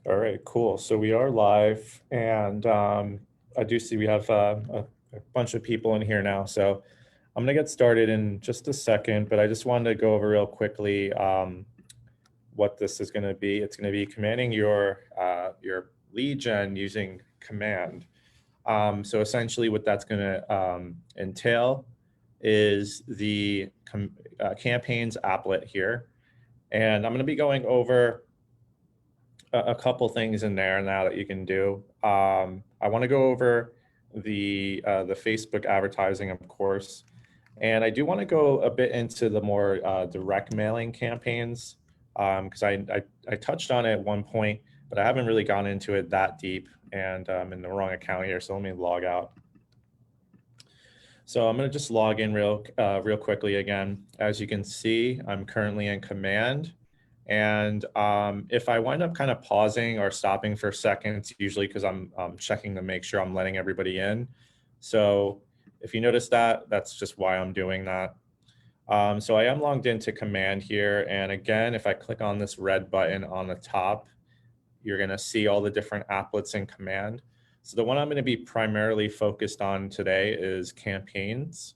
All right, cool. So we are live, and I do see we have a bunch of people in here now. So I'm gonna get started in just a second, but I just wanted to go over real quickly what this is going to be. It's going to be commanding your lead gen using command. So essentially, what that's going to entail is the campaigns applet here, and I'm going to be going over a couple things in there now that you can do. I want to go over the Facebook advertising, of course, and I do want to go a bit into the more direct mailing campaigns because I touched on it at one point, but I haven't really gone into it that deep, and I'm in the wrong account here. So let me log out. So I'm going to just log in real quickly again. As you can see, I'm currently in command. And if I wind up kind of pausing or stopping for a second, it's usually because I'm checking to make sure I'm letting everybody in. So if you notice that, that's just why I'm doing that. So I am logged into command here. And again, if I click on this red button on the top, you're going to see all the different applets in command. So the one I'm going to be primarily focused on today is campaigns.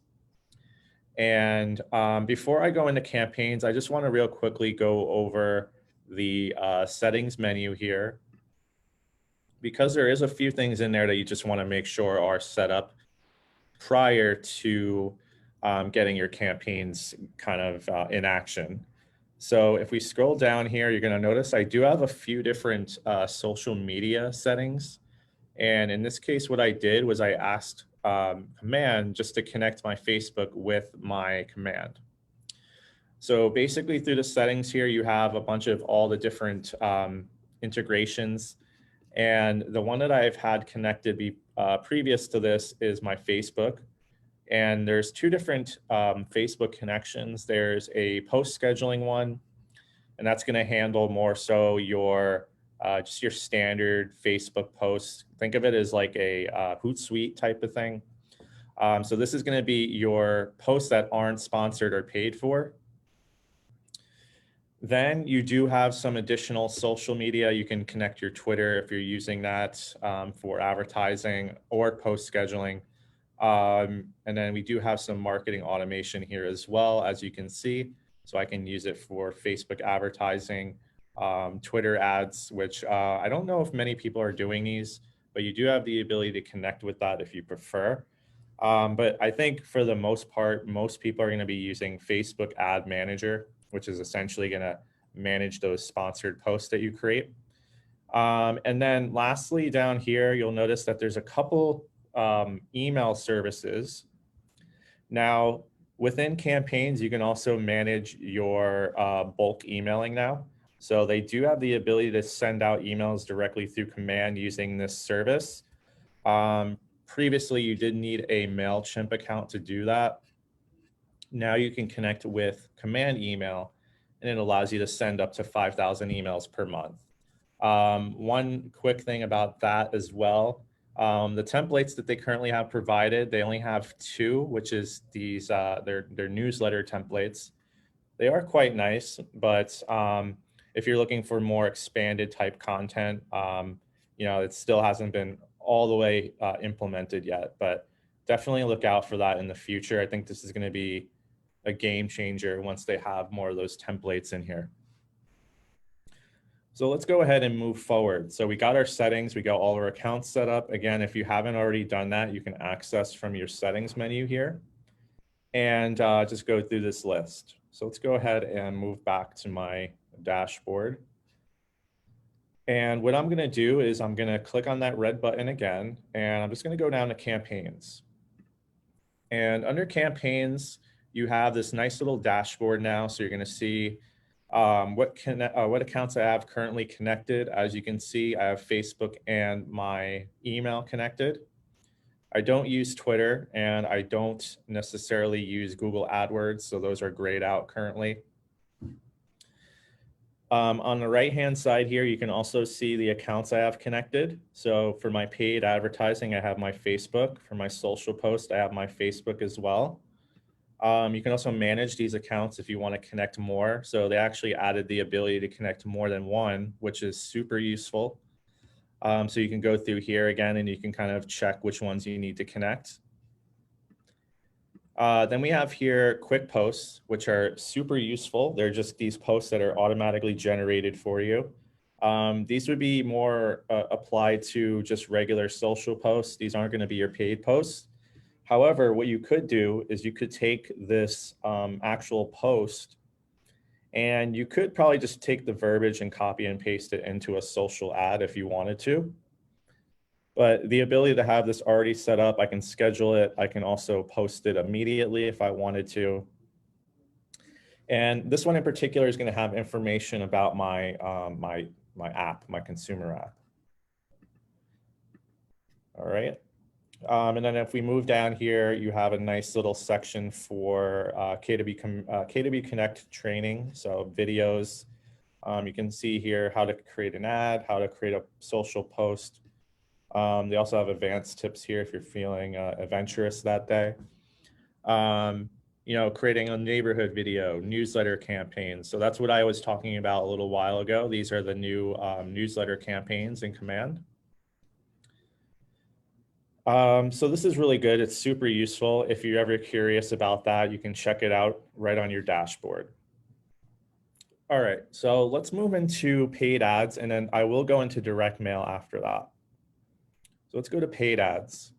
And before I go into campaigns, I just want to real quickly go over the settings menu here, because there is a few things in there that you just want to make sure are set up prior to getting your campaigns kind of in action. So if we scroll down here, you're going to notice I do have a few different social media settings. And in this case, what I did was I asked command just to connect my Facebook with my command. So basically through the settings here, you have a bunch of all the different integrations. And the one that I've had connected previous to this is my Facebook. And there's two different Facebook connections. There's a post scheduling one, and that's going to handle more so your just your standard Facebook posts. Think of it as like a Hootsuite type of thing. So this is going to be your posts that aren't sponsored or paid for. Then you do have some additional social media. You can connect your Twitter if you're using that for advertising or post scheduling. And then we do have some marketing automation here as well, as you can see. So I can use it for Facebook advertising, Twitter ads, which I don't know if many people are doing these, but you do have the ability to connect with that if you prefer. But I think for the most part, most people are going to be using Facebook Ad Manager, which is essentially going to manage those sponsored posts that you create. And then lastly, down here, you'll notice that there's a couple email services. Now, within campaigns, you can also manage your bulk emailing now. So they do have the ability to send out emails directly through command using this service. Previously, you did need a MailChimp account to do that. Now you can connect with command email, and it allows you to send up to 5,000 emails per month. One quick thing about that as well, the templates that they currently have provided, they only have two, which is these their newsletter templates. They are quite nice, but if you're looking for more expanded type content, it still hasn't been all the way implemented yet, but definitely look out for that in the future. I think this is going to be a game changer once they have more of those templates in here. So let's go ahead and move forward. So we got our settings, we got all our accounts set up. Again, if you haven't already done that, you can access from your settings menu here and just go through this list. So let's go ahead and move back to my dashboard. And what I'm going to do is I'm going to click on that red button again, and I'm just going to go down to campaigns. And under campaigns, you have this nice little dashboard now. So you're going to see what accounts I have currently connected. As you can see, I have Facebook and my email connected. I don't use Twitter, and I don't necessarily use Google AdWords, so those are grayed out currently. On the right-hand side here, you can also see the accounts I have connected. So for my paid advertising, I have my Facebook. For my social post, I have my Facebook as well. You can also manage these accounts if you want to connect more. So they actually added the ability to connect more than one, which is super useful. So you can go through here again and you can kind of check which ones you need to connect. Then we have here quick posts, which are super useful. They're just these posts that are automatically generated for you. These would be more applied to just regular social posts. These aren't going to be your paid posts. However, what you could do is you could take this actual post and you could probably just take the verbiage and copy and paste it into a social ad if you wanted to. But the ability to have this already set up, I can schedule it. I can also post it immediately if I wanted to. And this one in particular is going to have information about my app, my consumer app. All right. And then if we move down here, you have a nice little section for K2B Connect training. So videos. You can see here how to create an ad, how to create a social post. They also have advanced tips here if you're feeling adventurous that day. You know, creating a neighborhood video, newsletter campaigns. So that's what I was talking about a little while ago. These are the new newsletter campaigns in Command. So this is really good. It's super useful. If you're ever curious about that, you can check it out right on your dashboard. All right, so let's move into paid ads, and then I will go into direct mail after that. So let's go to paid ads.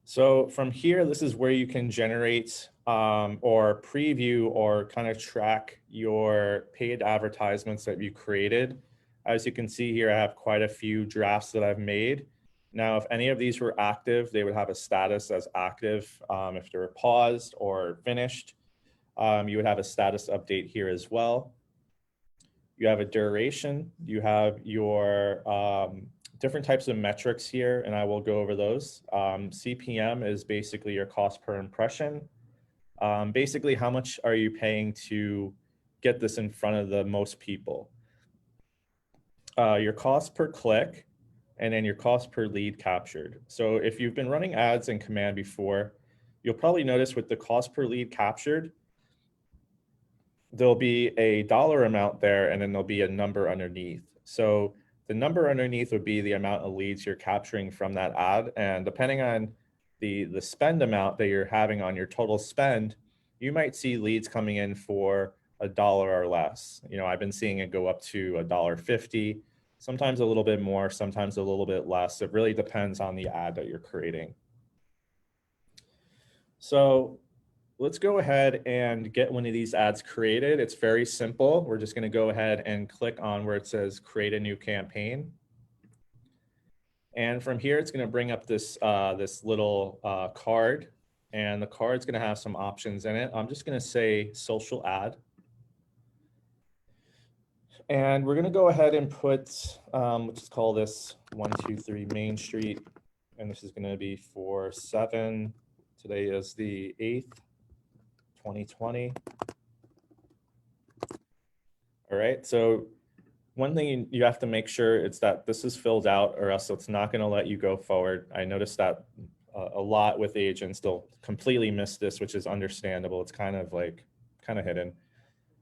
So from here, this is where you can generate or preview or kind of track your paid advertisements that you created. As you can see here, I have quite a few drafts that I've made. Now, if any of these were active, they would have a status as active. If they were paused or finished, you would have a status update here as well. You have a duration. You have your different types of metrics here, and I will go over those. CPM is basically your cost per impression. Basically, how much are you paying to get this in front of the most people? Your cost per click, and then your cost per lead captured. So if you've been running ads in Command before, you'll probably notice with the cost per lead captured, there'll be a dollar amount there, and then there'll be a number underneath. So the number underneath would be the amount of leads you're capturing from that ad. And depending on the spend amount that you're having on your total spend, you might see leads coming in for $1 or less. You know, I've been seeing it go up to $1.50, sometimes a little bit more, sometimes a little bit less. It really depends on the ad that you're creating. So let's go ahead and get one of these ads created. It's very simple. We're just going to go ahead and click on where it says create a new campaign. And from here, it's going to bring up this, this little card, and the card's going to have some options in it. I'm just going to say social ad. And we're going to go ahead and put, let's just call this 123 Main Street. And this is going to be for 7. Today is the 8th, 2020. All right, so one thing you have to make sure is that this is filled out, or else it's not going to let you go forward. I noticed that a lot with agents. They'll completely miss this, which is understandable. It's kind of hidden.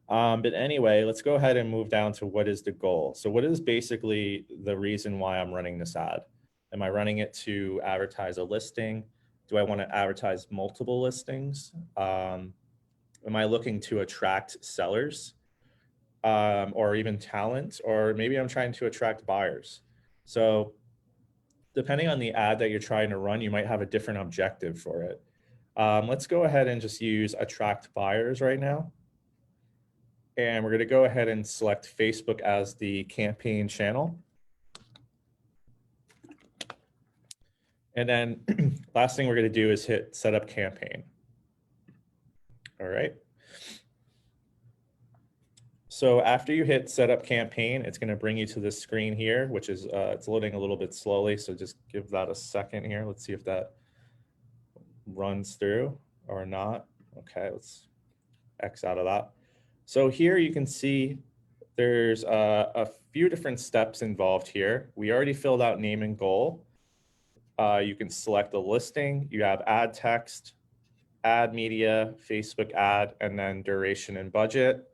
But anyway, let's go ahead and move down to what is the goal. So what is basically the reason why I'm running this ad? Am I running it to advertise a listing? Do I want to advertise multiple listings? Am I looking to attract sellers? Or even talent, or maybe I'm trying to attract buyers. So depending on the ad that you're trying to run, you might have a different objective for it. Let's go ahead and just use attract buyers right now. And we're going to go ahead and select Facebook as the campaign channel. And then last thing we're going to do is hit setup campaign. All right. So after you hit setup campaign, it's going to bring you to this screen here, which is it's loading a little bit slowly. So just give that a second here. Let's see if that runs through or not. Okay, let's X out of that. So here you can see there's a few different steps involved here. We already filled out name and goal. you can select the listing. You have ad text, ad media, Facebook ad, and then duration and budget.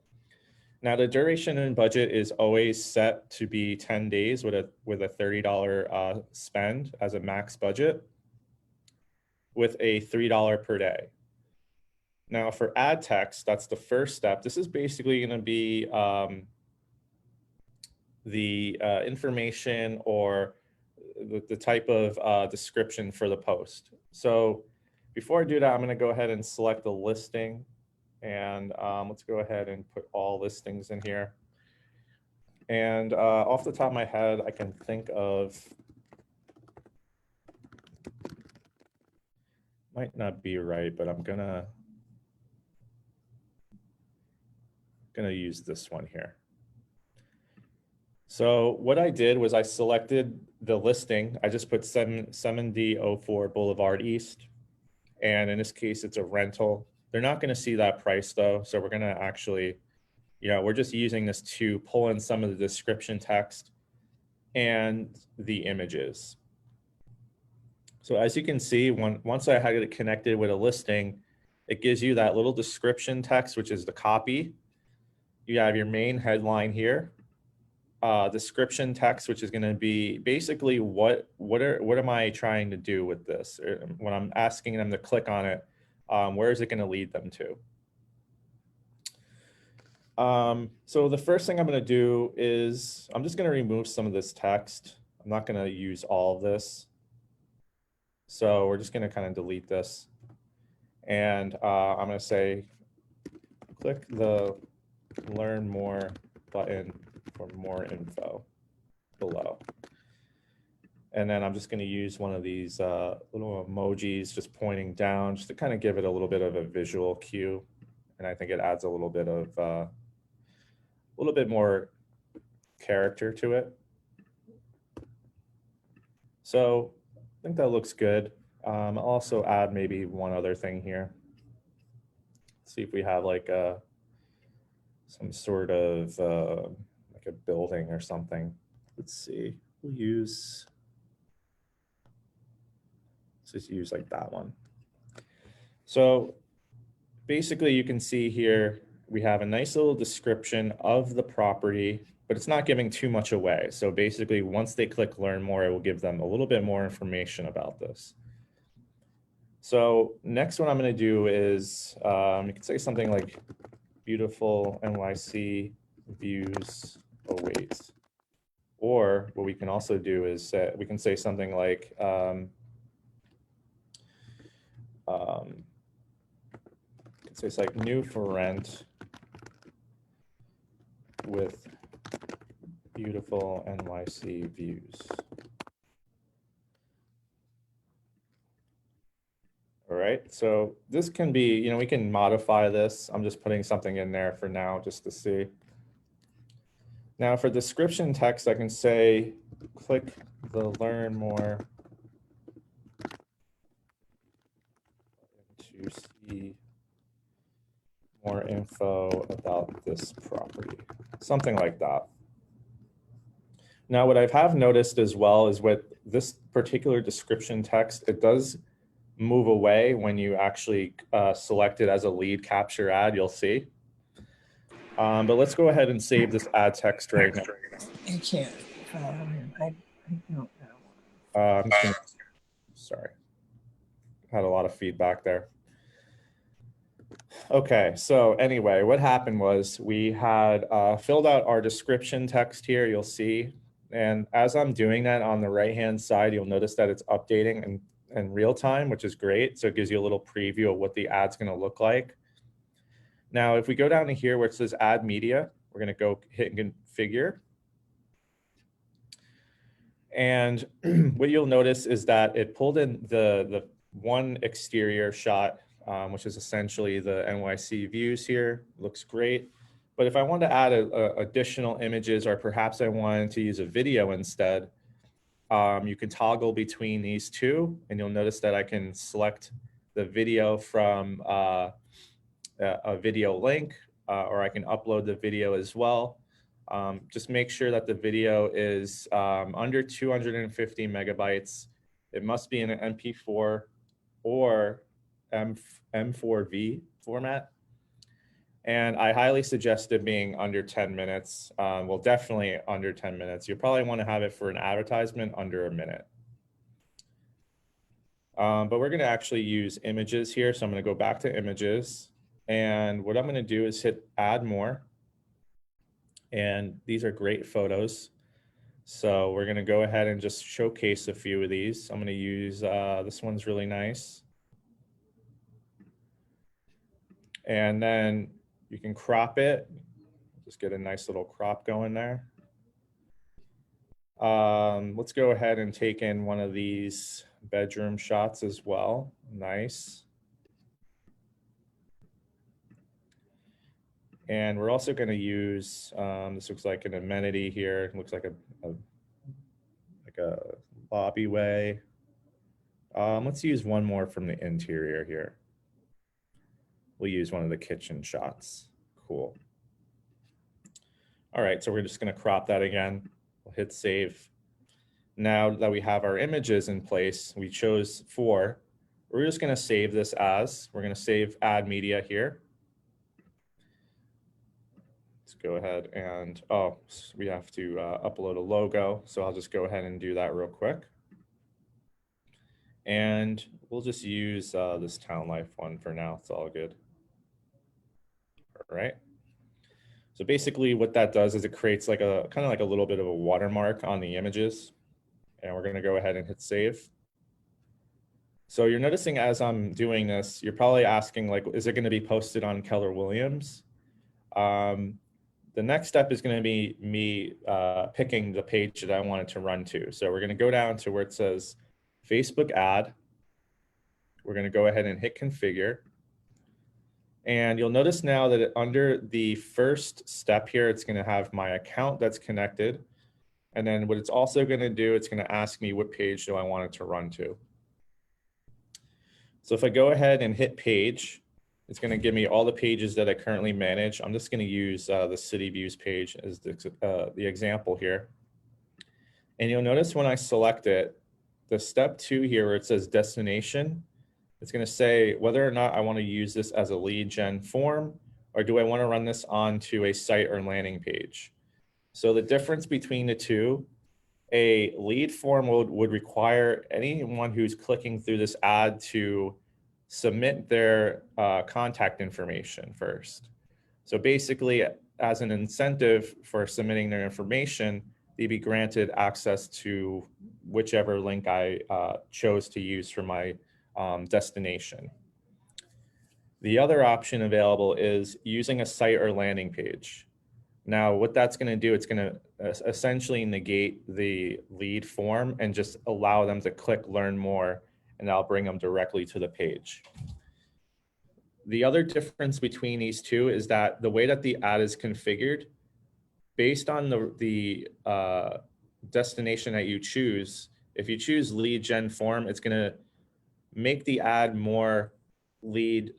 Now the duration and budget is always set to be 10 days with a $30 spend as a max budget with a $3 per day. Now for ad text, that's the first step. This is basically going to be the information or the type of description for the post. So before I do that, I'm going to go ahead and select the listing, and let's go ahead and put all listings in here. And off the top of my head, I can think of, might not be right, but I'm gonna use this one here. So what I did was I selected the listing. I just put 7004 Boulevard East. And in this case, it's a rental. They're not going to see that price though. So we're going to actually, we're just using this to pull in some of the description text and the images. So as you can see, once I had it connected with a listing, it gives you that little description text, which is the copy. You have your main headline here. Description text, which is going to be basically what am I trying to do with this? When I'm asking them to click on it, where is it going to lead them to? So the first thing I'm going to do is I'm just going to remove some of this text. I'm not going to use all of this. So we're just going to kind of delete this. And I'm going to say, click the Learn More button for more info below. And then I'm just going to use one of these little emojis just pointing down just to kind of give it a little bit of a visual cue. And I think it adds a little bit more character to it. So I think that looks good. I'll also add maybe one other thing here. See if we have like some sort of like a building or something. Let's see. Let's just use like that one. So basically you can see here, we have a nice little description of the property, but it's not giving too much away. So basically once they click Learn More, it will give them a little bit more information about this. So next what I'm going to do is you can say something like beautiful NYC views await. Or what we can also do is we can say something like it's like new for rent with beautiful NYC views. All right, so this can be, we can modify this. I'm just putting something in there for now just to see. Now for description text, I can say, click the Learn More to see more info about this property, something like that. Now, what I have noticed as well is with this particular description text, it does move away when you actually select it as a lead capture ad, you'll see. But let's go ahead and save this ad text right now. I can't. I don't know. Sorry, had a lot of feedback there. Okay, so anyway, what happened was we had filled out our description text here, you'll see. And as I'm doing that on the right-hand side, you'll notice that it's updating in real time, which is great. So it gives you a little preview of what the ad's going to look like. Now, if we go down to here where it says add media, we're going to go hit configure. And what you'll notice is that it pulled in the one exterior shot, which is essentially the NYC views here. Looks great. But if I want to add additional images, or perhaps I wanted to use a video instead, you can toggle between these two, and you'll notice that I can select the video from a video link, or I can upload the video as well. Just make sure that the video is under 250 megabytes It must be in an MP4 or M4V format. And I highly suggest it being under 10 minutes. Well, definitely under 10 minutes. You probably want to have it for an advertisement under a minute. But we're going to actually use images here. So I'm going to go back to images. And what I'm going to do is hit add more. And these are great photos. So we're going to go ahead and just showcase a few of these. I'm going to use, this one's really nice. And then you can crop it. Just get a nice little crop going there. Let's go ahead and take in one of these bedroom shots as well. Nice. And we're also going to use, this looks like an amenity here. It looks like a lobby way. Let's use one more from the interior here. We'll use one of the kitchen shots. Cool. All right, so we're just going to crop that again. We'll hit save. Now that we have our images in place, we chose 4. We're just going to save this as, we're going to save add media here. Let's go ahead and, oh, we have to upload a logo. So I'll just go ahead and do that real quick. And we'll just use this Town Life one for now. It's all good. All right. So basically what that does is it creates like a kind of like a little bit of a watermark on the images. And we're going to go ahead and hit save. So you're noticing as I'm doing this, you're probably asking like, is it going to be posted on Keller Williams? The next step is going to be me picking the page that I want it to run to. So we're going to go down to where it says Facebook ad. We're going to go ahead and hit configure. And you'll notice now that under the first step here, it's going to have my account that's connected. And then what it's also going to do, it's going to ask me what page do I want it to run to. So if I go ahead and hit page, it's going to give me all the pages that I currently manage. I'm just going to use the City Views page as the example here. And you'll notice when I select it, the step 2 here where it says destination, it's going to say whether or not I want to use this as a lead gen form, or do I want to run this onto a site or landing page. So the difference between the two, a lead form would require anyone who's clicking through this ad to submit their contact information first. So basically, as an incentive for submitting their information, they'd be granted access to whichever link I chose to use for my destination. The other option available is using a site or landing page. Now, what that's going to do, it's going to essentially negate the lead form and just allow them to click learn more, and I'll bring them directly to the page. The other difference between these two is that the way that the ad is configured, based on the destination that you choose, if you choose lead gen form, it's going to make the ad more lead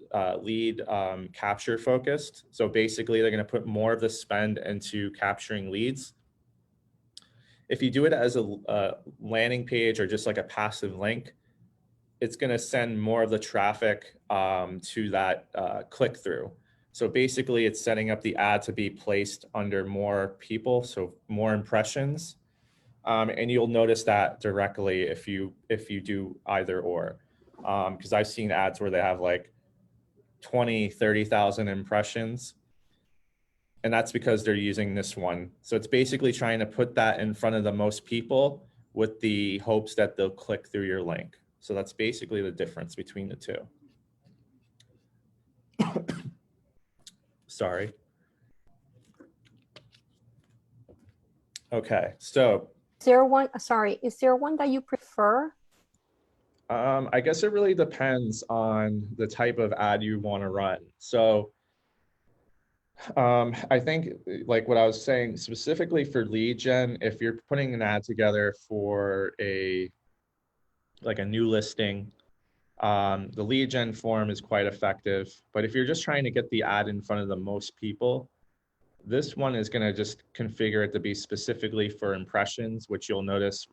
capture focused. So basically they're going to put more of the spend into capturing leads. If you do it as a landing page or just like a passive link, it's going to send more of the traffic to that click through. So basically it's setting up the ad to be placed under more people, so more impressions. And you'll notice that directly if you do either or. Because I've seen ads where they have like 20, 30,000 impressions. And that's because they're using this one. So it's basically trying to put that in front of the most people with the hopes that they'll click through your link. So that's basically the difference between the two. Sorry. Okay, so. Is there one that you prefer? I guess it really depends on the type of ad you want to run. So I think like what I was saying, specifically for lead gen, if you're putting an ad together for a new listing, the lead gen form is quite effective. But if you're just trying to get the ad in front of the most people, this one is going to just configure it to be specifically for impressions, which you'll notice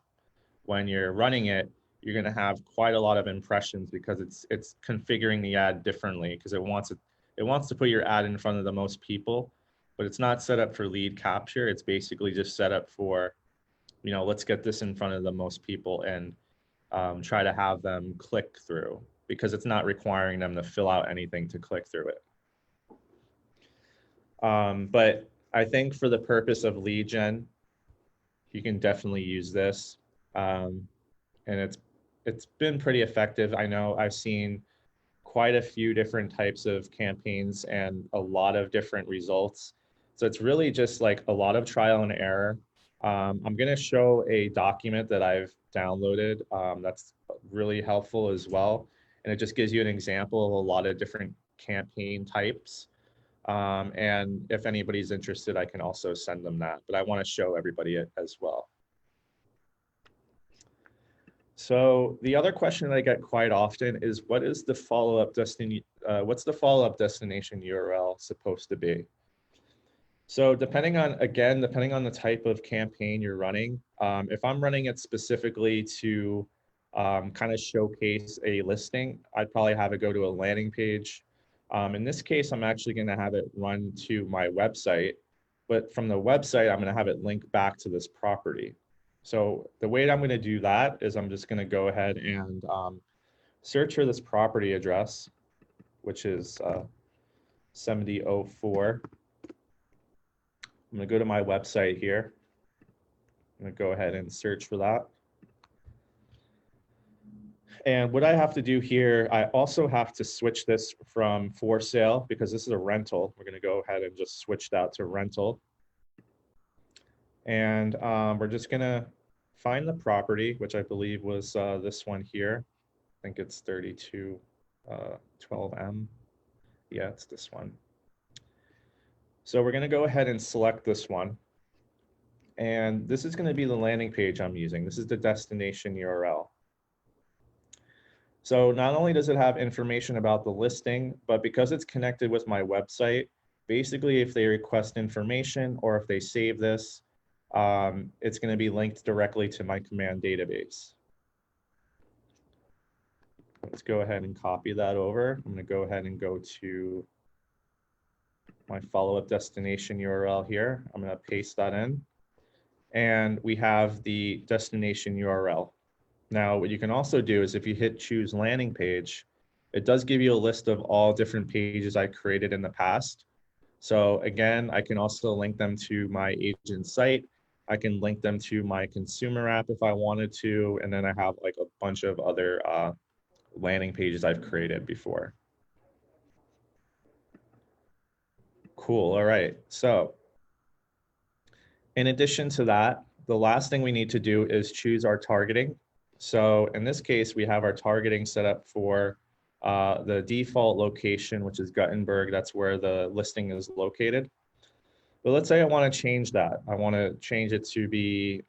when you're running it, you're going to have quite a lot of impressions because it's configuring the ad differently because it wants to put your ad in front of the most people, but it's not set up for lead capture. It's basically just set up for, let's get this in front of the most people and try to have them click through because it's not requiring them to fill out anything to click through it. But I think for the purpose of lead gen, you can definitely use this. And it's been pretty effective. I know I've seen quite a few different types of campaigns and a lot of different results. So it's really just like a lot of trial and error. I'm going to show a document that I've downloaded that's really helpful as well. And it just gives you an example of a lot of different campaign types. And if anybody's interested, I can also send them that, but I want to show everybody it as well. So the other question that I get quite often is what's the follow-up destination URL supposed to be? So depending on the type of campaign you're running, if I'm running it specifically to kind of showcase a listing, I'd probably have it go to a landing page. In this case, I'm actually going to have it run to my website, but from the website, I'm going to have it link back to this property. So the way that I'm going to do that is I'm just going to go ahead and search for this property address, which is 7004. I'm going to go to my website here. I'm going to go ahead and search for that. And what I have to do here, I also have to switch this from for sale because this is a rental. We're going to go ahead and just switch that to rental. And we're just going to find the property, which I believe was this one here. I think it's 3212M. Yeah, it's this one. So we're going to go ahead and select this one. And this is going to be the landing page I'm using. This is the destination URL. So not only does it have information about the listing, but because it's connected with my website, basically if they request information or if they save this, it's going to be linked directly to my command database. Let's go ahead and copy that over. I'm going to go ahead and go to my follow-up destination URL here. I'm going to paste that in. And we have the destination URL. Now, what you can also do is if you hit choose landing page, it does give you a list of all different pages I created in the past. So again, I can also link them to my agent site. I can link them to my consumer app if I wanted to. And then I have like a bunch of other landing pages I've created before. Cool, all right. So in addition to that, the last thing we need to do is choose our targeting. So in this case, we have our targeting set up for the default location, which is Guttenberg. That's where the listing is located. But let's say I want to change that. I want to change it to be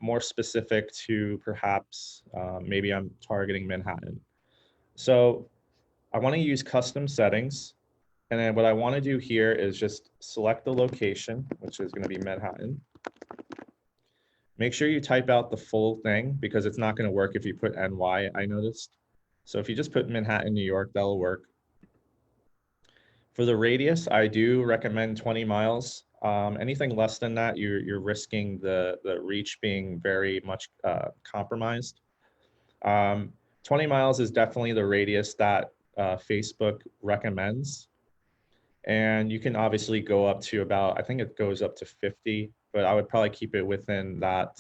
more specific to perhaps maybe I'm targeting Manhattan. So I want to use custom settings. And then what I want to do here is just select the location, which is going to be Manhattan. Make sure you type out the full thing because it's not going to work if you put NY, I noticed. So if you just put Manhattan, New York, that'll work. For the radius, I do recommend 20 miles. Anything less than that, you're risking the reach being very much compromised. 20 miles is definitely the radius that Facebook recommends. And you can obviously go up to about, I think it goes up to 50, but I would probably keep it within that,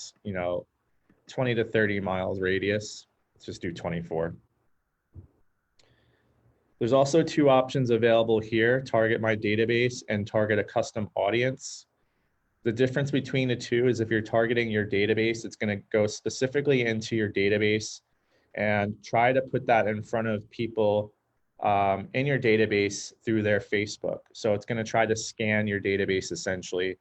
20 to 30 miles radius. Let's just do 24. There's also two options available here, target my database and target a custom audience. The difference between the two is if you're targeting your database, it's going to go specifically into your database and try to put that in front of people in your database through their Facebook. So it's going to try to scan your database essentially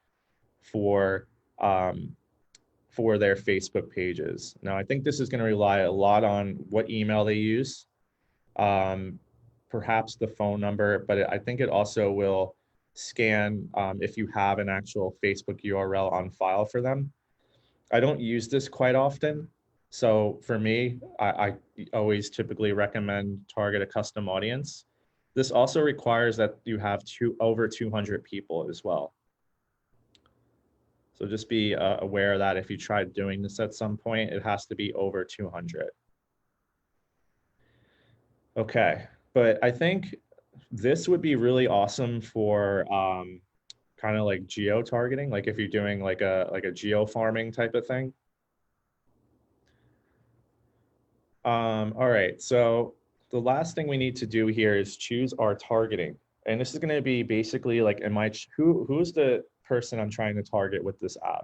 for their Facebook pages. Now, I think this is going to rely a lot on what email they use, perhaps the phone number, but I think it also will scan if you have an actual Facebook URL on file for them. I don't use this quite often, So for me, I always typically recommend target a custom audience. This also requires that you have over 200 people as well. So just be aware that if you try doing this at some point, it has to be over 200. Okay, but I think this would be really awesome for kind of like geo targeting, like if you're doing like a geo farming type of thing. All right, so the last thing we need to do here is choose our targeting. And this is going to be basically like, who's the person I'm trying to target with this ad?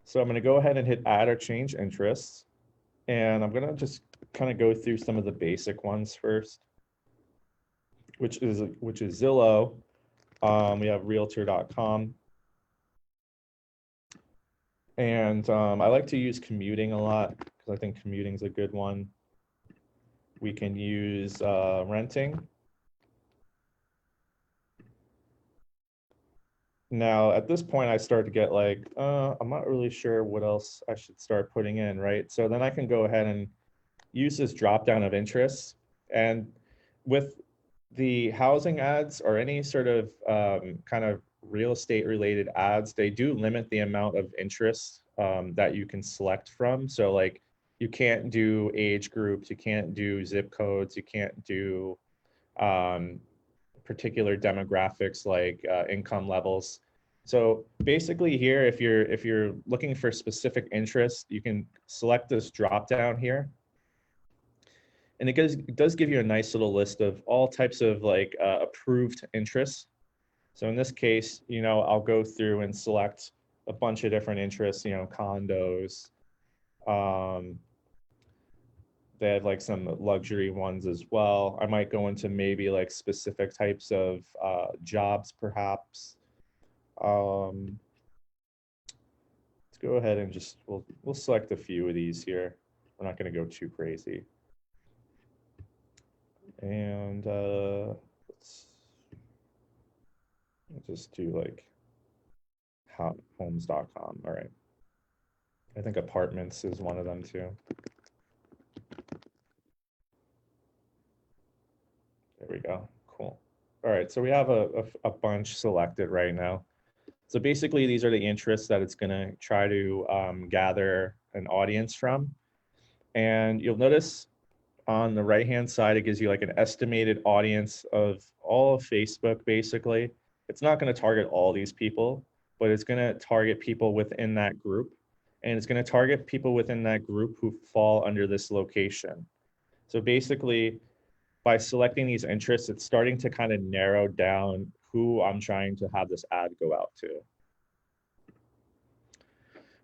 So I'm going to go ahead and hit add or change interests. And I'm going to just kind of go through some of the basic ones first, which is Zillow. We have realtor.com. And I like to use commuting a lot because I think commuting is a good one. We can use renting. Now, at this point, I start to get like, I'm not really sure what else I should start putting in, right? So then I can go ahead and use this drop down of interests. And with the housing ads or any sort of kind of real estate related ads, they do limit the amount of interest that you can select from. So like you can't do age groups, you can't do zip codes, you can't do particular demographics like income levels. So basically here, if you're looking for specific interest, you can select this drop down here. And it does give you a nice little list of all types of like approved interests. So in this case, I'll go through and select a bunch of different interests, condos. They have like some luxury ones as well. I might go into maybe like specific types of jobs, perhaps. Let's go ahead and just, we'll select a few of these here. We're not going to go too crazy. And let's just do like homes.com. All right. I think apartments is one of them too. There we go. Cool. All right. So we have a bunch selected right now. So basically, these are the interests that it's going to try to gather an audience from. And you'll notice on the right-hand side, it gives you like an estimated audience of all of Facebook, basically. It's not going to target all these people, but it's going to target people within that group. And it's going to target people within that group who fall under this location. So basically, by selecting these interests, it's starting to kind of narrow down who I'm trying to have this ad go out to.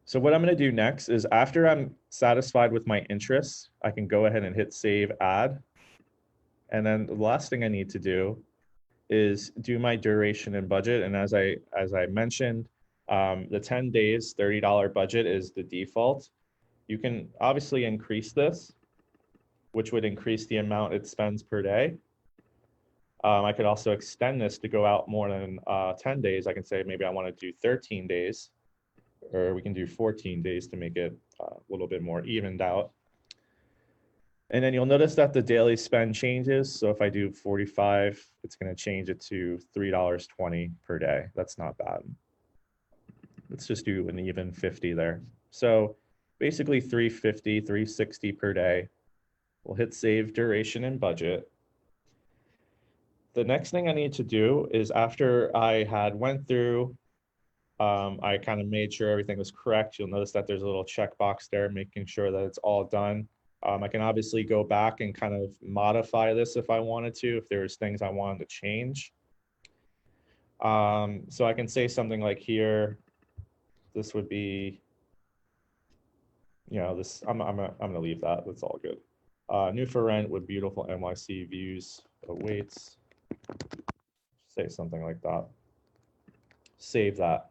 So what I'm going to do next is after I'm satisfied with my interests, I can go ahead and hit save ad. And then the last thing I need to do is do my duration and budget. And as I mentioned, the 10 days, $30 budget is the default. You can obviously increase this, which would increase the amount it spends per day. I could also extend this to go out more than 10 days. I can say maybe I want to do 13 days, or we can do 14 days to make it a little bit more evened out. And then you'll notice that the daily spend changes. So if I do 45, it's going to change it to $3.20 per day. That's not bad. Let's just do an even 50 there. So basically $350, $360 per day. We'll hit save duration and budget. The next thing I need to do is after I had went through, I kind of made sure everything was correct. You'll notice that there's a little checkbox there, making sure that it's all done. I can obviously go back and kind of modify this if I wanted to, if there's things I wanted to change. So I can say something like here, this would be, this, I'm gonna leave that, that's all good. New for rent with beautiful NYC views awaits. Say something like that. Save that.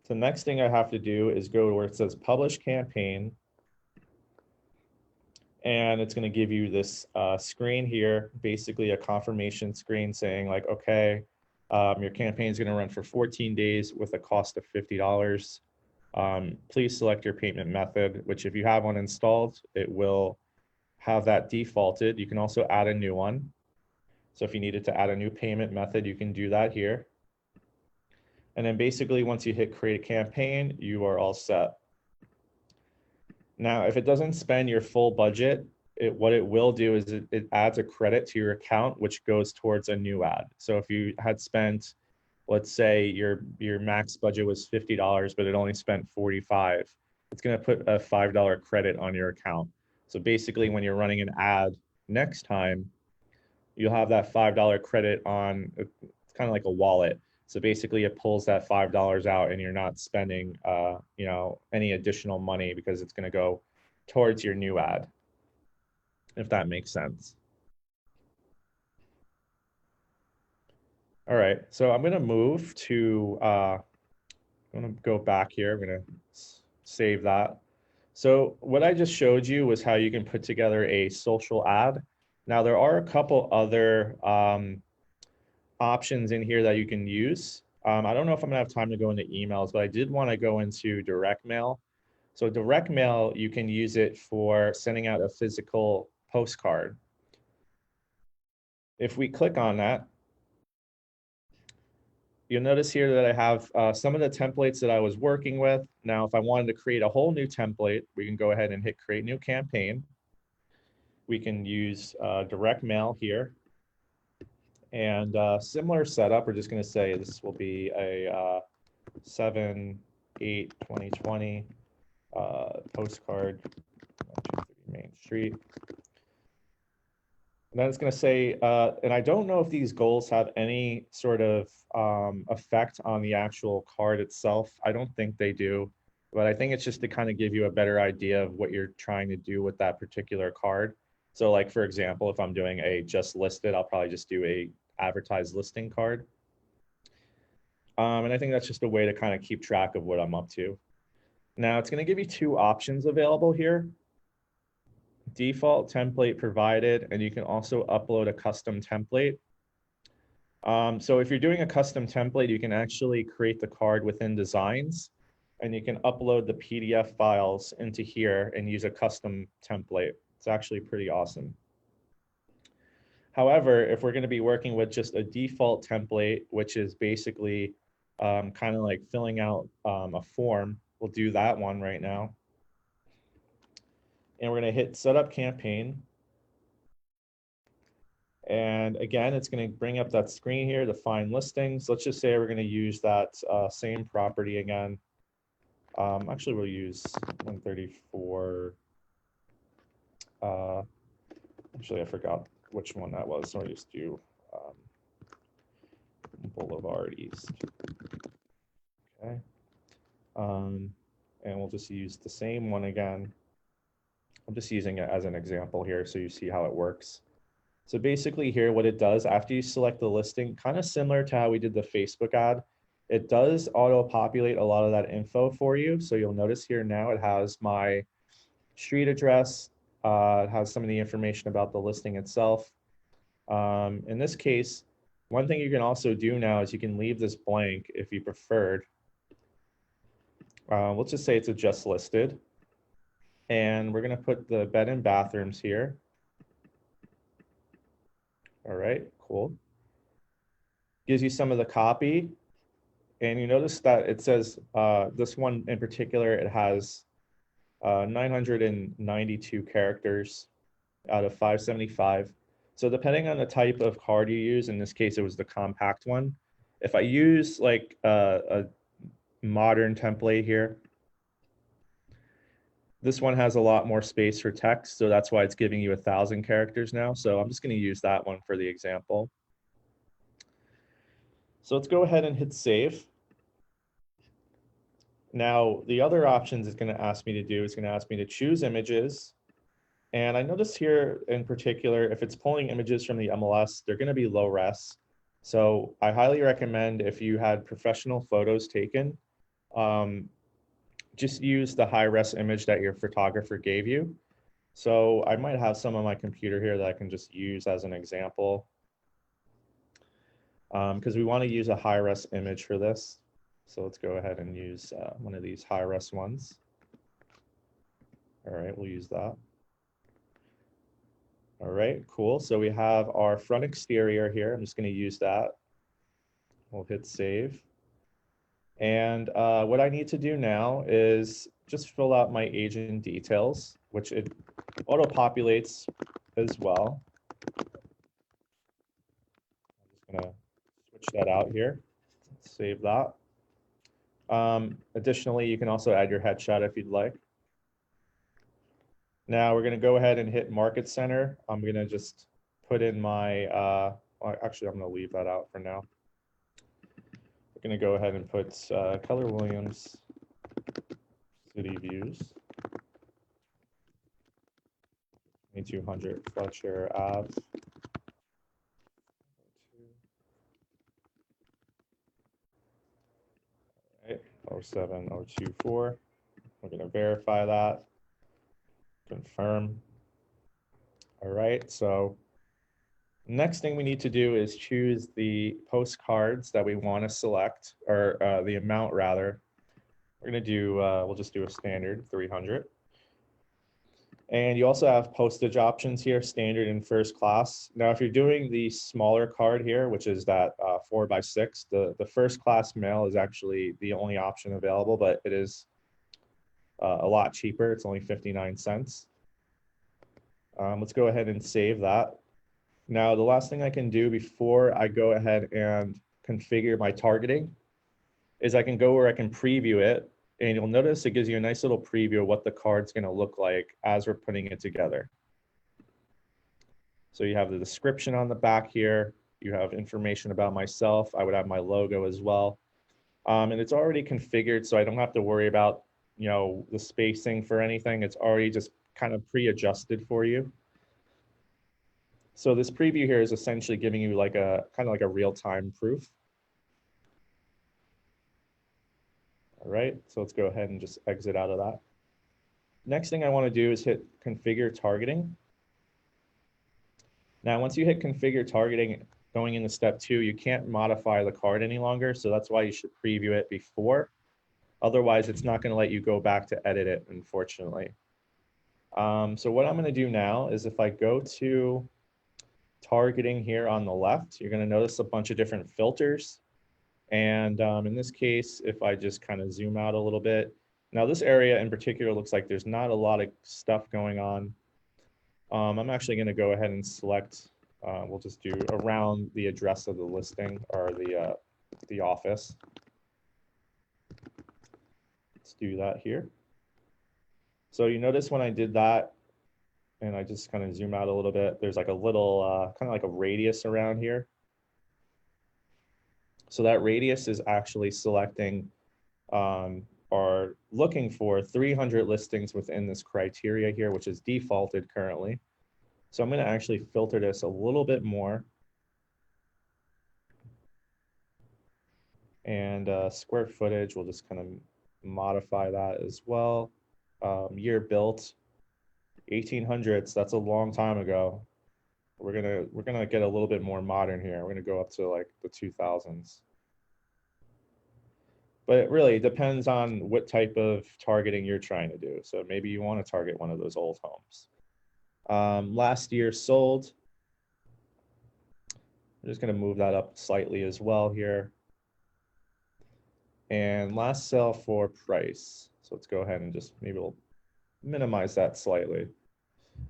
The next thing I have to do is go to where it says publish campaign. And it's going to give you this screen here, basically a confirmation screen saying like, okay, your campaign is going to run for 14 days with a cost of $50. Please select your payment method, which if you have one installed, it will have that defaulted. You can also add a new one. So if you needed to add a new payment method, you can do that here. And then basically once you hit create a campaign, you are all set. Now, if it doesn't spend your full budget, what it will do is it adds a credit to your account, which goes towards a new ad. So if you had spent, let's say your max budget was $50, but it only spent 45, it's going to put a $5 credit on your account. So basically when you're running an ad next time, you'll have that $5 credit on, it's kind of like a wallet. So basically it pulls that $5 out and you're not spending, you know, any additional money because it's going to go towards your new ad, if that makes sense. All right, so I'm going to move to, I'm going to go back here. I'm going to save that. So what I just showed you was how you can put together a social ad. Now there are a couple other options in here that you can use. I don't know if I'm gonna have time to go into emails, but I did want to go into direct mail. So direct mail, you can use it for sending out a physical postcard. If we click on that, you'll notice here that I have some of the templates that I was working with. Now, if I wanted to create a whole new template, we can go ahead and hit create new campaign. We can use direct mail here. And similar setup, we're just going to say this will be a 7/8/2020 postcard, 123 Main Street. And then it's going to say, and I don't know if these goals have any sort of effect on the actual card itself. I don't think they do, but I think it's just to kind of give you a better idea of what you're trying to do with that particular card. So like, for example, if I'm doing a just listed, I'll probably just do a advertised listing card. And I think that's just a way to kind of keep track of what I'm up to. Now it's going to give you two options available here. Default template provided, and you can also upload a custom template. So if you're doing a custom template, you can actually create the card within Designs, and you can upload the PDF files into here and use a custom template. It's actually pretty awesome. However, if we're going to be working with just a default template, which is basically kind of like filling out a form, we'll do that one right now. And we're going to hit setup campaign. And again, it's going to bring up that screen here to find listings. Let's just say we're going to use that same property again. Actually, we'll use 134. Actually, I forgot which one that was, so I'll just do Boulevard East. Okay. And we'll just use the same one again. I'm just using it as an example here so you see how it works. So basically here, what it does after you select the listing, kind of similar to how we did the Facebook ad, it does auto-populate a lot of that info for you. So you'll notice here now it has my street address, it has some of the information about the listing itself. In this case, one thing you can also do now is you can leave this blank if you preferred. Let's just say it's a just listed. And we're going to put the bed and bathrooms here. All right, cool. Gives you some of the copy. And you notice that it says this one in particular, it has 992 characters out of 575. So depending on the type of card you use, in this case, it was the compact one. If I use like a modern template here, this one has a lot more space for text, so that's why it's giving you 1,000 characters now. So I'm just going to use that one for the example. So let's go ahead and hit save. Now, the other options it's going to ask me to do is going to ask me to choose images. And I notice here in particular, if it's pulling images from the MLS, they're going to be low res. So I highly recommend if you had professional photos taken, just use the high res image that your photographer gave you. So I might have some on my computer here that I can just use as an example. Because we want to use a high res image for this. So let's go ahead and use one of these high-res ones. All right, we'll use that. All right, cool. So we have our front exterior here. I'm just going to use that. We'll hit save. And what I need to do now is just fill out my agent details, which it auto-populates as well. I'm just going to switch that out here. Save that. Additionally, you can also add your headshot if you'd like. Now we're going to go ahead and hit Market Center. I'm going to just put in my, actually, I'm going to leave that out for now. We're going to go ahead and put Keller Williams City Views. 2200 Fletcher Ave. 07024. We're going to verify that. Confirm. All right, so next thing we need to do is choose the postcards that we want to select, or the amount rather. We're going to do, we'll just do a standard 300. And you also have postage options here, standard and first class. Now, if you're doing the smaller card here, which is that 4x6, the first class mail is actually the only option available, but it is a lot cheaper. It's only 59 cents. Let's go ahead and save that. Now, the last thing I can do before I go ahead and configure my targeting is I can go where I can preview it. And you'll notice it gives you a nice little preview of what the card's going to look like as we're putting it together. So you have the description on the back here. You have information about myself. I would have my logo as well. And it's already configured, so I don't have to worry about, you know, the spacing for anything. It's already just kind of pre-adjusted for you. So this preview here is essentially giving you like a kind of like a real-time proof. All right, so let's go ahead and just exit out of that. Next thing I want to do is hit configure targeting. Now, once you hit configure targeting, going into step 2, you can't modify the card any longer. So that's why you should preview it before. Otherwise, it's not going to let you go back to edit it, unfortunately. So what I'm going to do now is if I go to targeting here on the left, you're going to notice a bunch of different filters. And in this case, if I just kind of zoom out a little bit, now this area in particular looks like there's not a lot of stuff going on. I'm actually going to go ahead and select, we'll just do around the address of the listing or the office. Let's do that here. So you notice when I did that, and I just kind of zoom out a little bit, there's like a little kind of like a radius around here. So that radius is actually selecting or looking for 300 listings within this criteria here, which is defaulted currently. So I'm going to actually filter this a little bit more. And square footage, we'll just kind of modify that as well. Year built, 1800s, that's a long time ago. We're gonna get a little bit more modern here. We're gonna go up to like the 2000s. But it really depends on what type of targeting you're trying to do. So maybe you want to target one of those old homes. Last year sold. I'm just gonna move that up slightly as well here. And last sale for price. So let's go ahead and just maybe we'll minimize that slightly.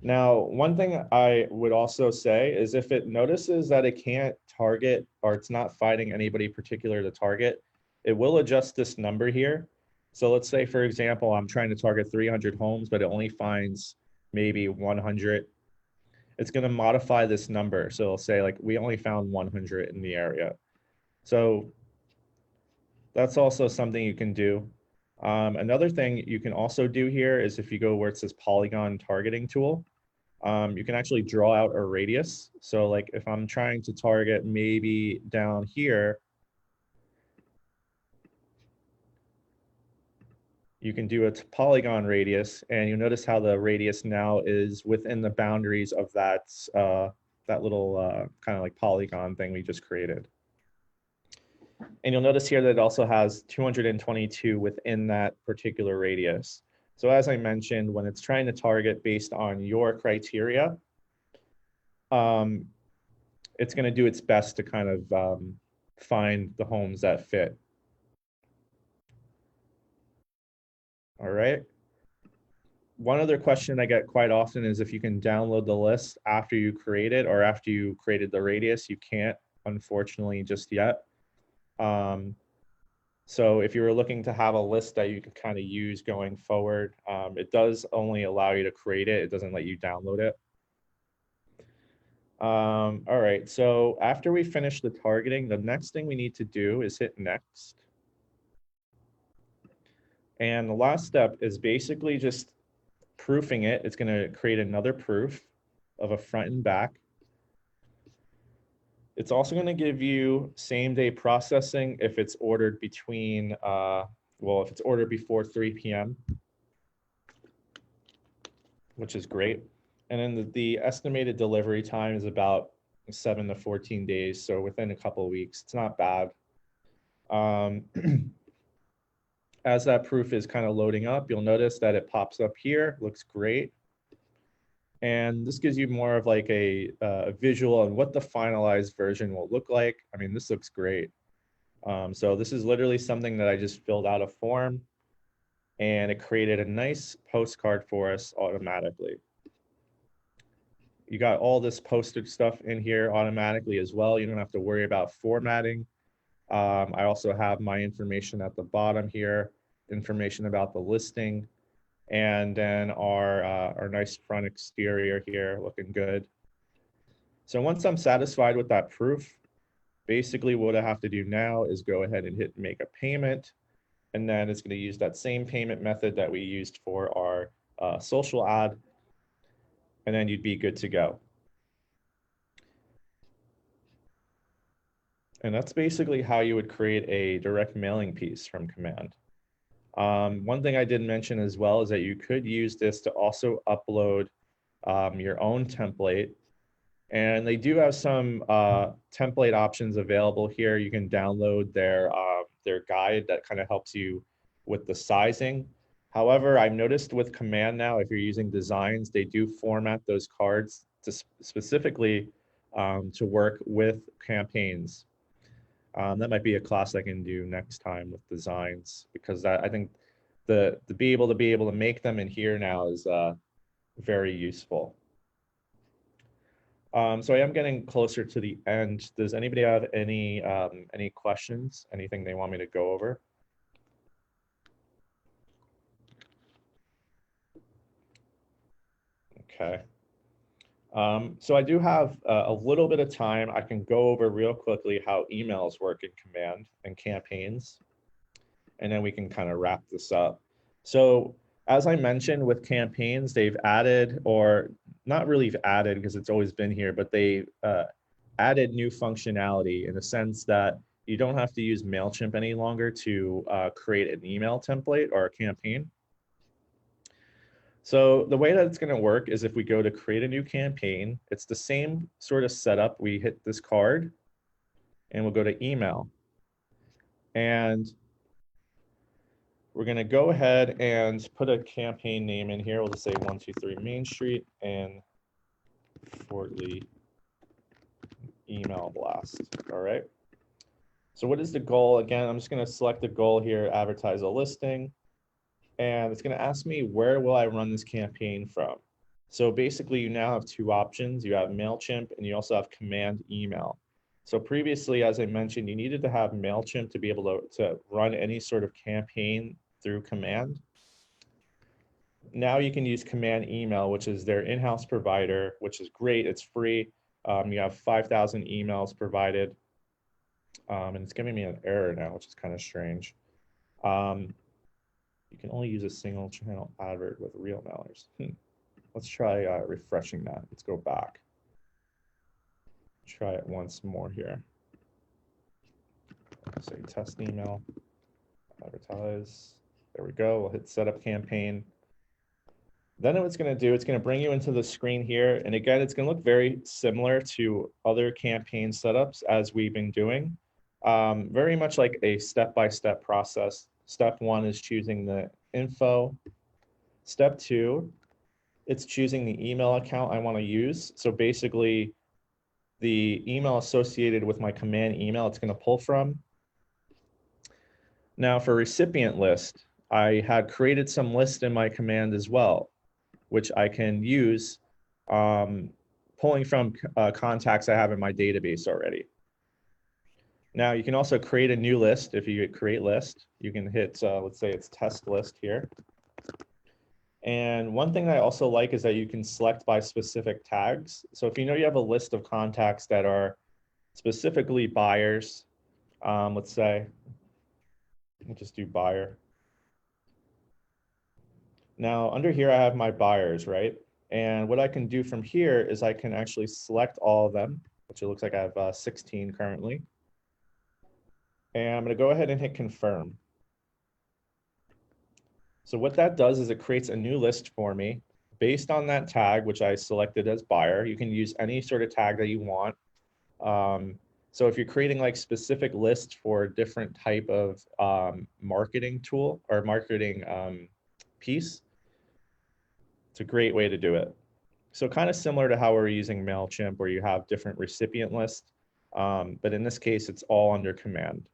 Now, one thing I would also say is if it notices that it can't target or it's not finding anybody particular to target, it will adjust this number here. So let's say, for example, I'm trying to target 300 homes, but it only finds maybe 100. It's going to modify this number. So it'll say like, we only found 100 in the area. So that's also something you can do. Another thing you can also do here is if you go where it says polygon targeting tool, you can actually draw out a radius. So like if I'm trying to target maybe down here, you can do a polygon radius, and you'll notice how the radius now is within the boundaries of that, that little kind of like polygon thing we just created. And you'll notice here that it also has 222 within that particular radius. So as I mentioned, when it's trying to target based on your criteria, it's going to do its best to kind of find the homes that fit. All right. One other question I get quite often is if you can download the list after you create it or after you created the radius. You can't, unfortunately, just yet. So if you were looking to have a list that you can kind of use going forward, it does only allow you to create it. It doesn't let you download it. All right, so after we finish the targeting, the next thing we need to do is hit next. And the last step is basically just proofing it. It's going to create another proof of a front and back. It's also going to give you same day processing if it's ordered between, well, if it's ordered before 3 p.m., which is great. And then the estimated delivery time is about 7 to 14 days. So within a couple of weeks, it's not bad. As that proof is kind of loading up, you'll notice that it pops up here, looks great. And this gives you more of like a visual on what the finalized version will look like. I mean, this looks great. So this is literally something that I just filled out a form and it created a nice postcard for us automatically. You got all this posted stuff in here automatically as well. You don't have to worry about formatting. I also have my information at the bottom here, information about the listing, and then our nice front exterior here looking good. So once I'm satisfied with that proof, basically what I have to do now is go ahead and hit make a payment. And then it's going to use that same payment method that we used for our social ad. And then you'd be good to go. And that's basically how you would create a direct mailing piece from Command. One thing I did mention as well is that you could use this to also upload your own template. And they do have some template options available here. You can download their guide that kind of helps you with the sizing. However, I've noticed with Command now, if you're using designs, they do format those cards to specifically to work with campaigns. That might be a class I can do next time with designs, because I think the be able to make them in here now is very useful. So I am getting closer to the end. Does anybody have any questions? Anything they want me to go over? Okay. So I do have a little bit of time. I can go over real quickly how emails work in Command and campaigns, and then we can kind of wrap this up. So as I mentioned with campaigns, they've added, or not really added because it's always been here, but they added new functionality in the sense that you don't have to use MailChimp any longer to create an email template or a campaign. So the way that it's going to work is if we go to create a new campaign, it's the same sort of setup. We hit this card and we'll go to email. And we're going to go ahead and put a campaign name in here. We'll just say 123 Main Street and Fort Lee email blast. All right. So what is the goal? Again, I'm just going to select the goal here, advertise a listing. And it's going to ask me, where will I run this campaign from? So basically, you now have two options. You have MailChimp and you also have Command email. So previously, as I mentioned, you needed to have MailChimp to be able to run any sort of campaign through Command. Now you can use Command email, which is their in-house provider, which is great. It's free. You have 5,000 emails provided. And it's giving me an error now, which is kind of strange. You can only use a single channel advert with real mailers. Let's try refreshing that. Let's go back. Try it once more here. Say test email, advertise. There we go. We'll hit setup campaign. Then what it's going to do, it's going to bring you into the screen here. And again, it's going to look very similar to other campaign setups as we've been doing. very much like a step-by-step process. Step 1 is choosing the info. Step 2, it's choosing the email account I want to use. So basically, the email associated with my command email it's going to pull from. Now for recipient list, I had created some list in my command as well, which I can use pulling from contacts I have in my database already. Now you can also create a new list. If you hit create list, you can hit, let's say it's test list here. And one thing I also like is that you can select by specific tags. So if you know you have a list of contacts that are specifically buyers, let's say, we'll just do buyer. Now under here, I have my buyers, right? And what I can do from here is I can actually select all of them, which it looks like I have 16 currently. And I'm going to go ahead and hit confirm. So what that does is it creates a new list for me based on that tag, which I selected as buyer. You can use any sort of tag that you want. So if you're creating like specific lists for a different type of marketing tool or marketing piece, it's a great way to do it. So kind of similar to how we're using MailChimp where you have different recipient lists, but in this case, it's all under command.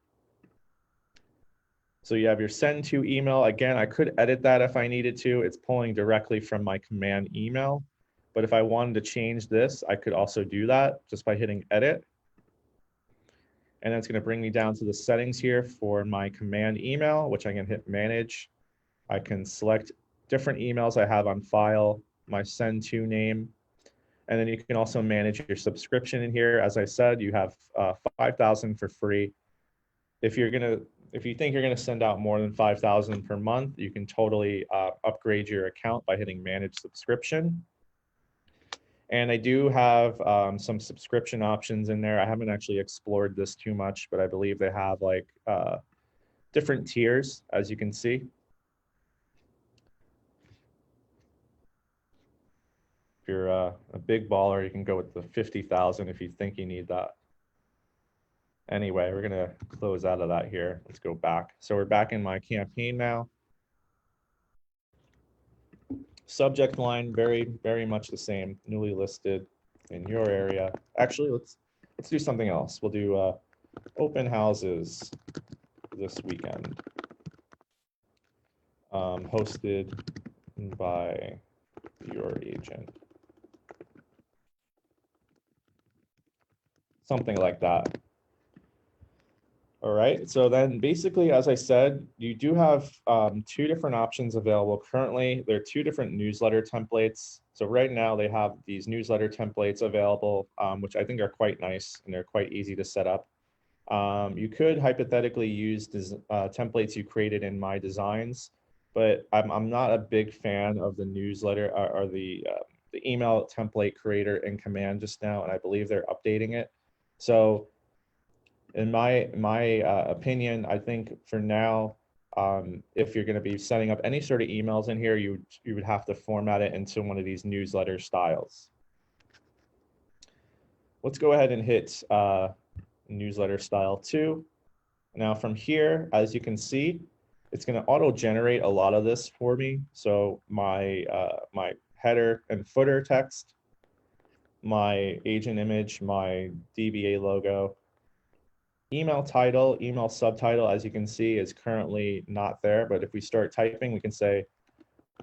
So you have your send to email. Again, I could edit that if I needed to. It's pulling directly from my command email. But if I wanted to change this, I could also do that just by hitting edit. And then it's going to bring me down to the settings here for my command email, which I can hit manage. I can select different emails I have on file, my send to name. And then you can also manage your subscription in here. As I said, you have 5,000 for free. If you think you're going to send out more than 5,000 per month, you can totally upgrade your account by hitting manage subscription. And I do have some subscription options in there. I haven't actually explored this too much, but I believe they have like different tiers, as you can see. If you're a big baller, you can go with the 50,000 if you think you need that. Anyway, we're gonna close out of that here. Let's go back. So we're back in my campaign now. Subject line, very much the same, newly listed in your area. Actually, let's do something else. We'll do open houses this weekend. Hosted by your agent. Something like that. All right, so then basically, as I said, you do have 2 different options available currently. There are 2 different newsletter templates. So right now they have these newsletter templates available, which I think are quite nice and they're quite easy to set up. You could hypothetically use templates you created in My Designs, but I'm not a big fan of the newsletter or the email template creator in Command just now, and I believe they're updating it. So in my opinion, I think for now, if you're going to be setting up any sort of emails in here, you would have to format it into one of these newsletter styles. Let's go ahead and hit newsletter style 2. Now from here, as you can see, it's going to auto-generate a lot of this for me. So my my header and footer text, my agent image, my DBA logo, email title, email subtitle, as you can see, is currently not there. But if we start typing, we can say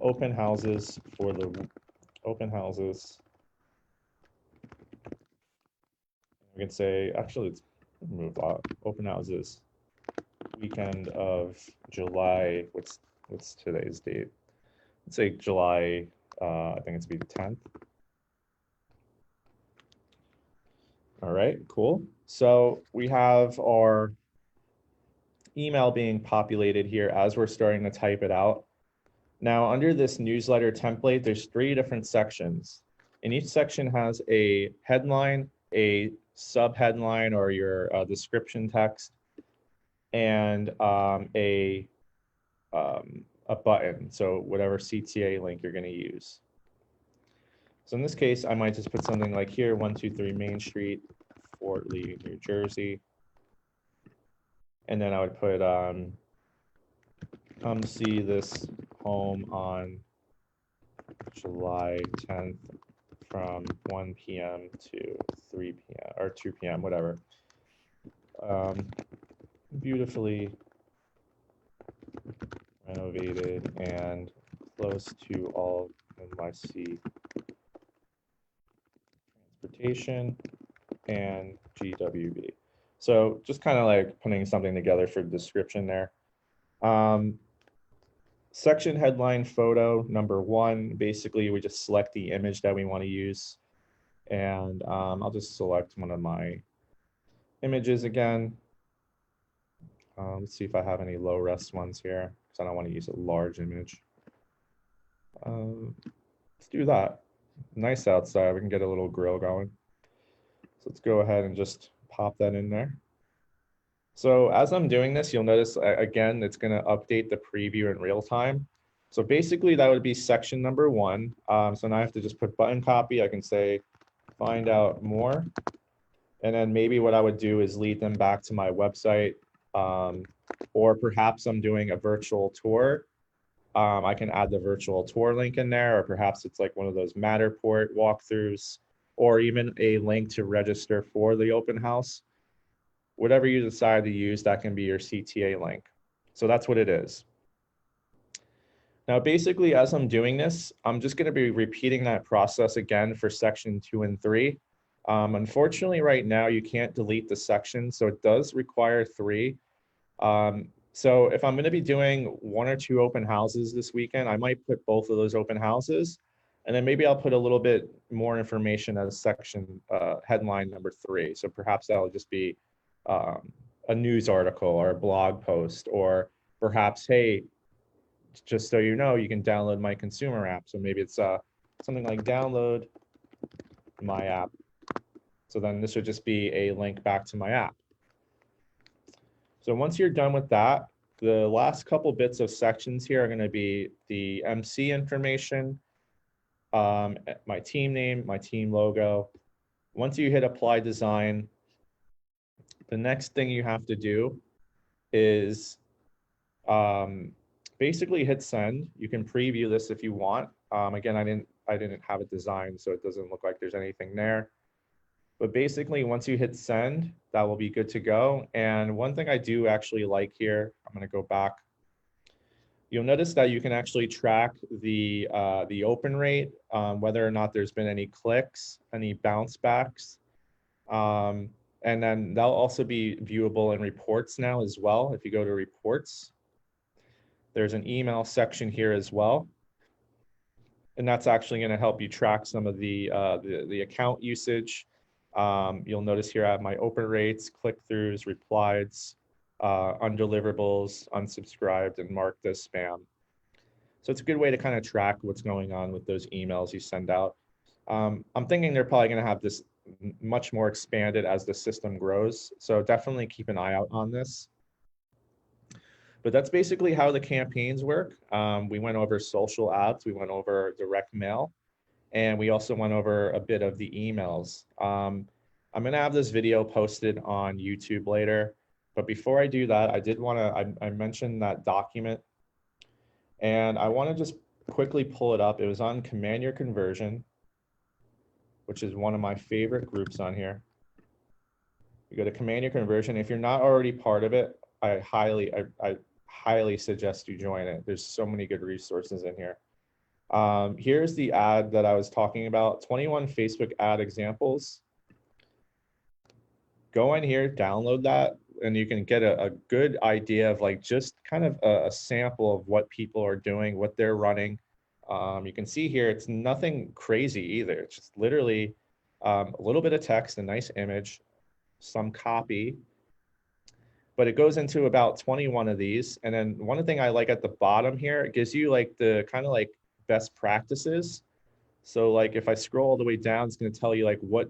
open houses for the open houses. We can say, actually, let's remove open houses weekend of July. What's today's date? Let's say July, I think it's be the 10th. All right, cool. So we have our email being populated here as we're starting to type it out. Now under this newsletter template, there's 3 different sections. And each section has a headline, a subheadline or your description text, and a button. So whatever CTA link you're going to use. So in this case, I might just put something like here, 123 Main Street, Fort Lee, New Jersey. And then I would put, come see this home on July 10th from 1 p.m. to 3 p.m. or 2 p.m., whatever. Beautifully renovated and close to all NYC transportation and GWB. So just kind of like putting something together for the description there. Section headline photo number 1, basically we just select the image that we want to use. And I'll just select one of my images again. Let's see if I have any low res ones here, because I don't want to use a large image. Let's do that. Nice outside, we can get a little grill going. So let's go ahead and just pop that in there. So as I'm doing this, you'll notice, again, it's going to update the preview in real time. So basically that would be section number 1. So now I have to just put button copy. I can say, find out more. And then maybe what I would do is lead them back to my website, or perhaps I'm doing a virtual tour. I can add the virtual tour link in there, or perhaps it's like one of those Matterport walkthroughs, or even a link to register for the open house. Whatever you decide to use, that can be your CTA link. So that's what it is. Now, basically, as I'm doing this, I'm just going to be repeating that process again for section 2 and 3. Unfortunately, right now, you can't delete the section, so it does require 3. So if I'm going to be doing 1 or 2 open houses this weekend, I might put both of those open houses, and then maybe I'll put a little bit more information as section headline number 3. So perhaps that'll just be a news article or a blog post, or perhaps, hey, just so you know, you can download my consumer app. So maybe it's something like download my app. So then this would just be a link back to my app. So once you're done with that, the last couple bits of sections here are going to be the MC information, my team name, my team logo. Once you hit apply design, the next thing you have to do is basically hit send. You can preview this if you want. Again, I didn't have it designed, so it doesn't look like there's anything there. But basically, once you hit send, that will be good to go. And one thing I do actually like here, I'm going to go back. You'll notice that you can actually track the open rate, whether or not there's been any clicks, any bounce backs. And then that'll also be viewable in reports now as well. If you go to reports, there's an email section here as well. And that's actually going to help you track some of the account usage. You'll notice here I have my open rates, click-throughs, replies, undeliverables, unsubscribed, and marked as spam. So it's a good way to kind of track what's going on with those emails you send out. I'm thinking they're probably going to have this much more expanded as the system grows. So definitely keep an eye out on this. But that's basically how the campaigns work. We went over social ads, we went over direct mail, and we also went over a bit of the emails. I'm gonna have this video posted on YouTube later, but before I do that, I did wanna, I mentioned that document, and I wanna just quickly pull it up. It was on Command Your Conversion, which is one of my favorite groups on here. You go to Command Your Conversion. If you're not already part of it, I highly suggest you join it. There's so many good resources in here. Here's the ad that I was talking about, 21 Facebook ad examples. Go in here, download that, and you can get a good idea of like just kind of a sample of what people are doing, what they're running. You can see here, it's nothing crazy either. It's just literally a little bit of text, a nice image, some copy, but it goes into about 21 of these. And then one thing I like at the bottom here, it gives you like the kind of like best practices. So like if I scroll all the way down, it's going to tell you like what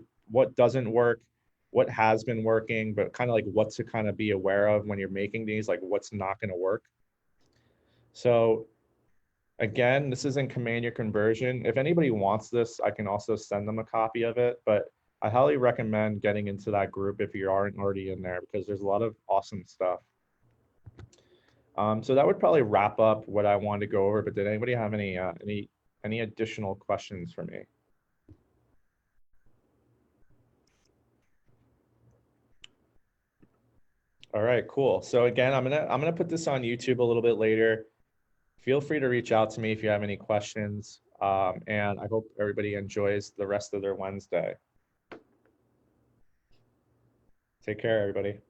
doesn't work, what has been working, but kind of like what to kind of be aware of when you're making these, like what's not going to work. So again, this is in Command Your Conversion. If anybody wants this, I can also send them a copy of it, but I highly recommend getting into that group if you aren't already in there, because there's a lot of awesome stuff. So that would probably wrap up what I wanted to go over, but did anybody have any additional questions for me? All right, cool. So again, I'm gonna put this on YouTube a little bit later. Feel free to reach out to me if you have any questions. And I hope everybody enjoys the rest of their Wednesday. Take care, everybody.